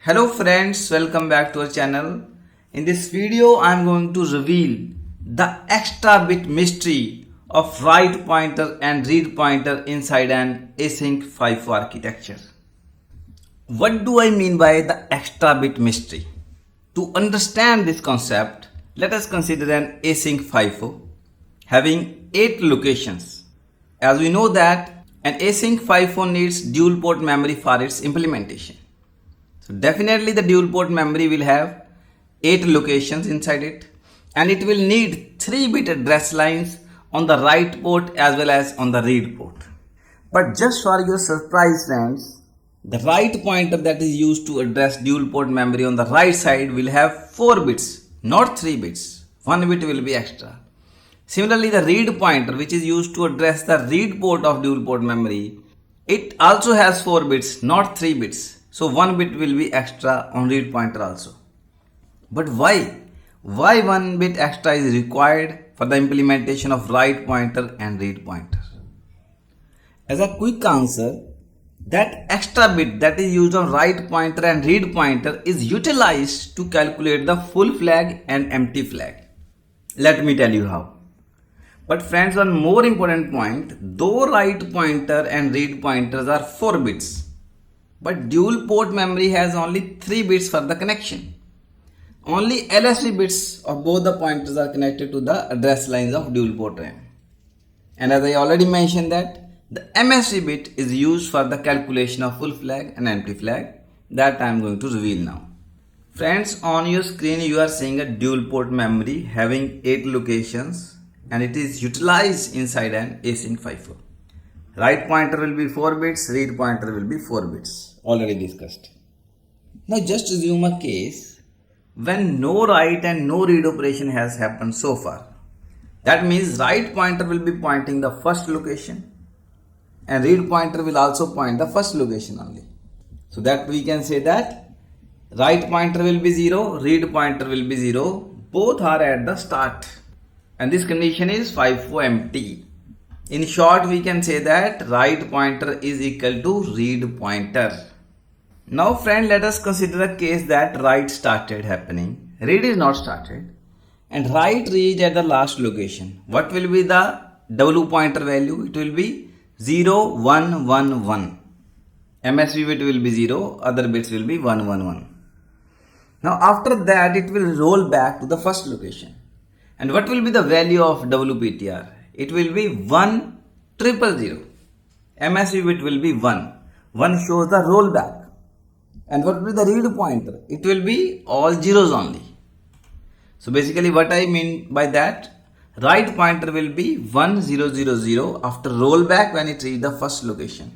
Hello friends, welcome back to our channel. In this video, I am going to reveal the extra bit mystery of write pointer and read pointer inside an async FIFO architecture. What do I mean by the extra bit mystery? To understand this concept, let us consider an async FIFO having 8 locations. As we know that an async FIFO needs dual port memory for its implementation. So definitely the dual port memory will have 8 locations inside it, and it will need 3-bit address lines on the write port as well as on the read port. But just for your surprise friends, the write pointer that is used to address dual port memory on the right side will have 4 bits, not 3 bits. 1 bit will be extra. Similarly, the read pointer, which is used to address the read port of dual port memory, it also has 4 bits, not 3 bits. So 1 bit will be extra on read pointer also. But why? Why 1 bit extra is required for the implementation of write pointer and read pointer? As a quick answer, that extra bit that is used on write pointer and read pointer is utilized to calculate the full flag and empty flag. Let me tell you how. But friends, one more important point, though write pointer and read pointers are 4 bits, but dual port memory has only 3 bits for the connection. Only LSB bits of both the pointers are connected to the address lines of dual port RAM. And as I already mentioned that the MSB bit is used for the calculation of full flag and empty flag that I am going to reveal now. Friends, on your screen you are seeing a dual port memory having 8 locations, and it is utilized inside an async FIFO. Write pointer will be 4 bits, read pointer will be 4 bits, already discussed. Now just assume a case when no write and no read operation has happened so far. That means write pointer will be pointing the first location and read pointer will also point the first location only. So that we can say that write pointer will be 0, read pointer will be 0, both are at the start. And this condition is FIFO empty. In short, we can say that write pointer is equal to read pointer. Now friend, let us consider a case that write started happening, read is not started, and write reached at the last location. What will be the W pointer value? It will be 0, 1, 1, 1. MSB bit will be 0, other bits will be 1, 1, 1. Now after that, it will roll back to the first location. And what will be the value of WPTR? It will be 1 000. MSB bit will be 1. 1 shows the rollback. And what will be the read pointer? It will be all zeros only. So basically what I mean by that, write pointer will be 1000 after rollback when it reaches the first location.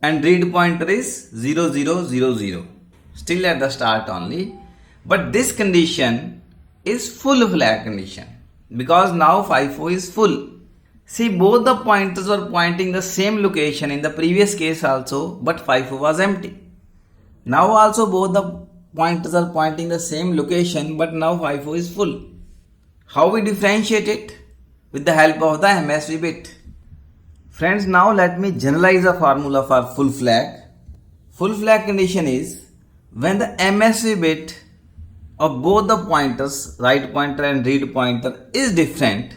And read pointer is 0000. Still at the start only. But this condition is full flag condition, because now FIFO is full. See, both the pointers were pointing the same location in the previous case also, but FIFO was empty. Now also both the pointers are pointing the same location, but now FIFO is full. How we differentiate it? With the help of the MSB bit. Friends, now let me generalize the formula for full flag. Full flag condition is when the MSB bit of both the pointers, write pointer and read pointer, is different,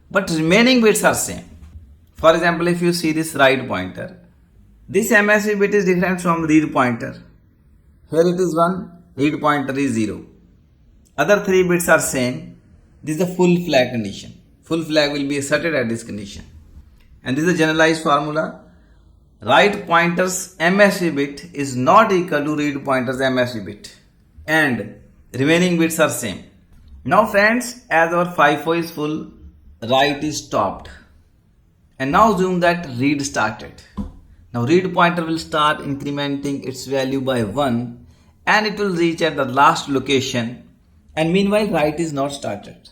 but remaining bits are same. For example, if you see this write pointer, this MSB bit is different from read pointer. Here it is 1, read pointer is 0. Other 3 bits are same. This is the full flag condition. Full flag will be asserted at this condition. And this is a generalized formula. Write pointer's MSB bit is not equal to read pointer's MSB bit. And remaining bits are same. Now friends, as our FIFO is full, write is stopped. And now assume that read started. Now read pointer will start incrementing its value by 1 and it will reach at the last location, and meanwhile write is not started.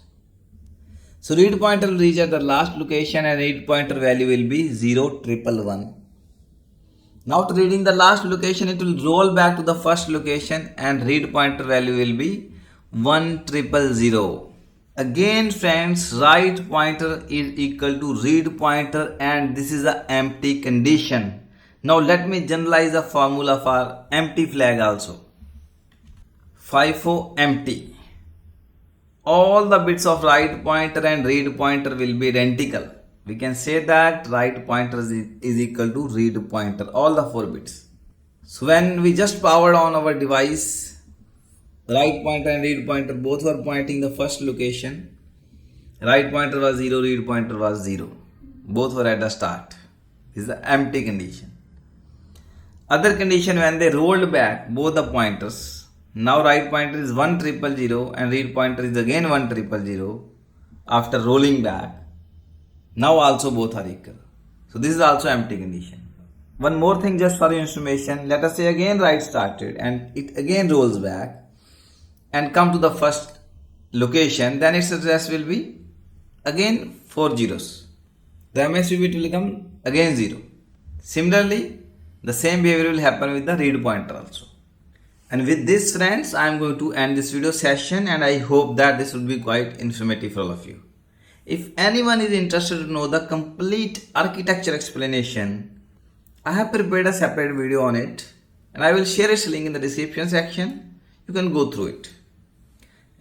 So read pointer will reach at the last location and read pointer value will be 0111. Now to reading the last location, it will roll back to the first location and read pointer value will be 1000. Again friends, write pointer is equal to read pointer and this is an empty condition. Now let me generalize the formula for empty flag also. FIFO empty. All the bits of write pointer and read pointer will be identical. We can say that write pointer is equal to read pointer, all the 4 bits. So when we just powered on our device, write pointer and read pointer both were pointing the first location. Write pointer was 0, read pointer was 0. Both were at the start. This is the empty condition. Other condition, when they rolled back both the pointers, now write pointer is 1000 and read pointer is again 1000 after rolling back. Now also both are equal. So this is also empty condition. One more thing just for your information. Let us say again write started and it again rolls back and come to the first location. Then its address will be again 4 zeros. The MSB bit will become again 0. Similarly, the same behavior will happen with the read pointer also. And with this, friends, I am going to end this video session, and I hope that this will be quite informative for all of you. If anyone is interested to know the complete architecture explanation, I have prepared a separate video on it, and I will share its link in the description section. You can go through it.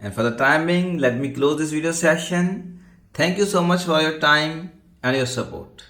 And for the time being, let me close this video session. Thank you so much for your time and your support.